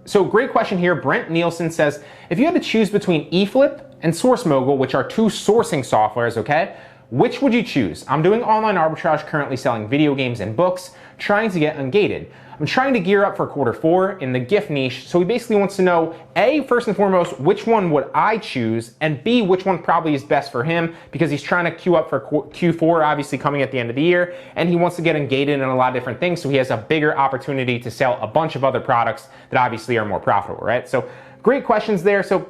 So great question here. Brent Nielsen says, if you had to choose between eFlip and SourceMogul, which are two sourcing softwares, okay, which would you choose? I'm doing online arbitrage, currently selling video games and books, trying to get Ungated. I'm trying to gear up for Q4 in the gift niche, so he basically wants to know, A, first and foremost, which one would I choose, and B, which one probably is best for him, because he's trying to queue up for Q4, obviously coming at the end of the year, and he wants to get Ungated in a lot of different things, so he has a bigger opportunity to sell a bunch of other products that obviously are more profitable, right? So great questions there. So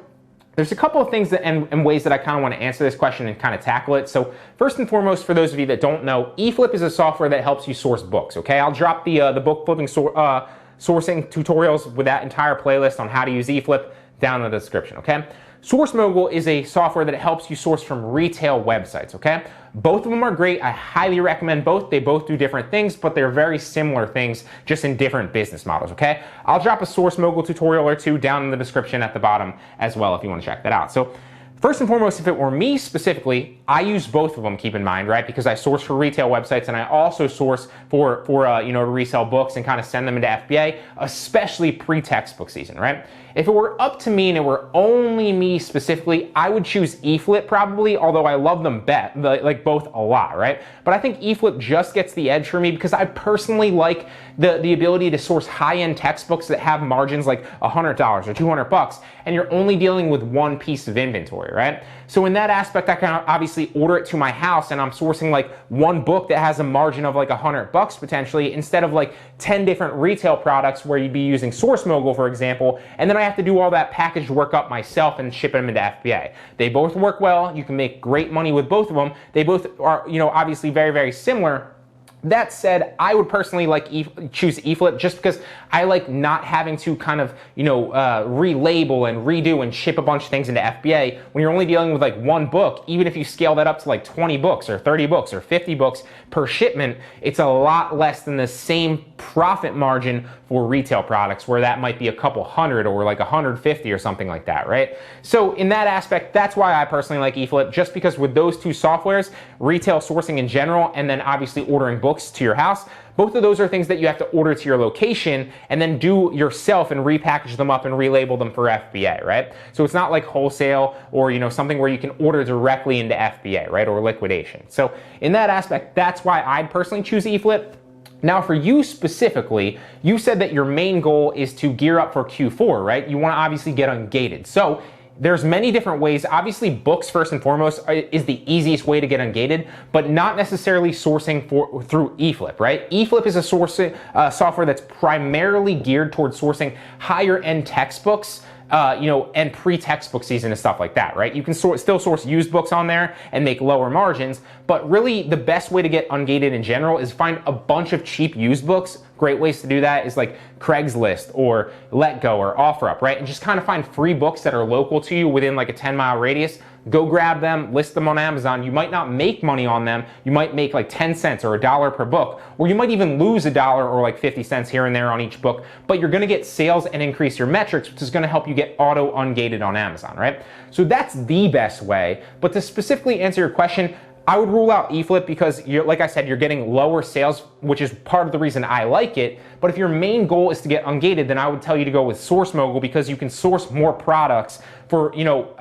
there's a couple of things and ways that I kind of want to answer this question and kind of tackle it. So first and foremost, for those of you that don't know, eFlip is a software that helps you source books, okay? I'll drop the book flipping sourcing tutorials with that entire playlist on how to use eFlip down in the description, okay? SourceMogul is a software that helps you source from retail websites, okay? Both of them are great. I highly recommend both. They both do different things, but they're very similar things, just in different business models, okay? I'll drop a SourceMogul tutorial or two down in the description at the bottom as well if you want to check that out. So first and foremost, if it were me specifically, I use both of them, keep in mind, right? Because I source for retail websites and I also source for to resell books and kind of send them into FBA, especially pre-textbook season, right? If it were up to me and it were only me specifically, I would choose eFlip probably, although I love them both a lot, right? But I think eFlip just gets the edge for me because I personally like the ability to source high-end textbooks that have margins like $100 or $200, and you're only dealing with one piece of inventory, right? So in that aspect, I can obviously order it to my house and I'm sourcing like one book that has a margin of like $100 potentially, instead of like 10 different retail products where you'd be using SourceMogul, for example, and then I have to do all that packaged work up myself and ship them into FBA. They both work well. You can make great money with both of them. They both are, obviously very, very similar. That said, I would personally choose eFlip just because I like not having to kind of, relabel and redo and ship a bunch of things into FBA when you're only dealing with like one book. Even if you scale that up to like 20 books or 30 books or 50 books per shipment, it's a lot less than the same profit margin for retail products where that might be a couple hundred or like 150 or something like that, right? So in that aspect, that's why I personally like eFlip, just because with those two softwares, retail sourcing in general, and then obviously ordering books to your house, both of those are things that you have to order to your location and then do yourself and repackage them up and relabel them for FBA, right? So it's not like wholesale or, something where you can order directly into FBA, right? Or liquidation. So in that aspect, that's why I'd personally choose eFlip. Now for you specifically, you said that your main goal is to gear up for Q4, right? You want to obviously get Ungated. So there's many different ways. Obviously, books first and foremost is the easiest way to get Ungated, but not necessarily sourcing through eFlip, right? eFlip is a software that's primarily geared towards sourcing higher end textbooks, and pre-textbook season and stuff like that, right? You can still source used books on there and make lower margins, but really the best way to get Ungated in general is find a bunch of cheap used books. Great ways to do that is like Craigslist or Letgo or OfferUp, right? And just kind of find free books that are local to you within like a 10-mile radius. Go grab them, list them on Amazon. You might not make money on them. You might make like 10 cents or $1 per book, or you might even lose $1 or like 50 cents here and there on each book, but you're gonna get sales and increase your metrics, which is gonna help you get auto Ungated on Amazon, right? So that's the best way. But to specifically answer your question, I would rule out eFlip because, like I said, you're getting lower sales, which is part of the reason I like it. But if your main goal is to get Ungated, then I would tell you to go with SourceMogul because you can source more products for,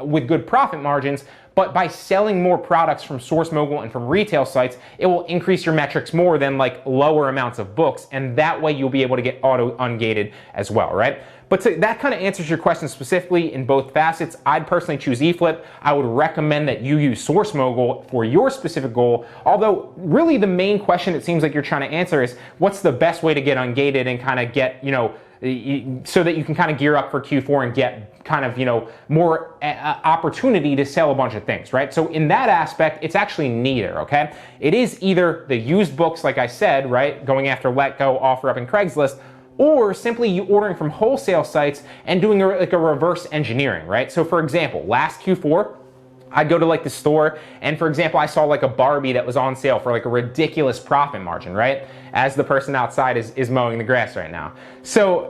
with good profit margins. But by selling more products from SourceMogul and from retail sites, it will increase your metrics more than like lower amounts of books. And that way you'll be able to get auto Ungated as well, right? But that kind of answers your question specifically in both facets. I'd personally choose eFlip. I would recommend that you use SourceMogul for your specific goal. Although really the main question it seems like you're trying to answer is what's the best way to get Ungated and kind of get, so that you can kind of gear up for Q4 and get kind of, more opportunity to sell a bunch of things, right? So in that aspect, it's actually neither, okay? It is either the used books, like I said, right? Going after Letgo, OfferUp, and Craigslist, or simply you ordering from wholesale sites and doing a reverse engineering, right? So for example, last Q4, I'd go to like the store and for example, I saw like a Barbie that was on sale for like a ridiculous profit margin, right? As the person outside is mowing the grass right now. So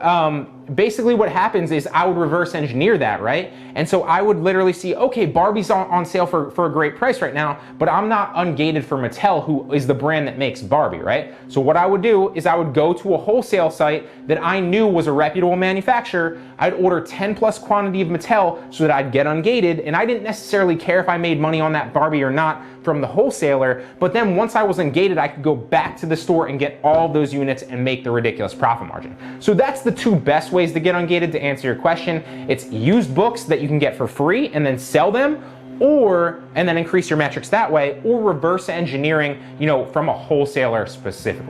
basically what happens is I would reverse engineer that, right? And so I would literally see, okay, Barbie's on sale for a great price right now, but I'm not ungated for Mattel, who is the brand that makes Barbie, right? So what I would do is I would go to a wholesale site that I knew was a reputable manufacturer. I'd order 10 plus quantity of Mattel so that I'd get ungated, and I didn't necessarily care if I made money on that Barbie or not from the wholesaler, but then once I was ungated, I could go back to the store and get all those units and make the ridiculous profit margin. So that's the two best ways to get ungated, to answer your question. It's used books that you can get for free and then sell them, and then increase your metrics that way, or reverse engineering, from a wholesaler specifically.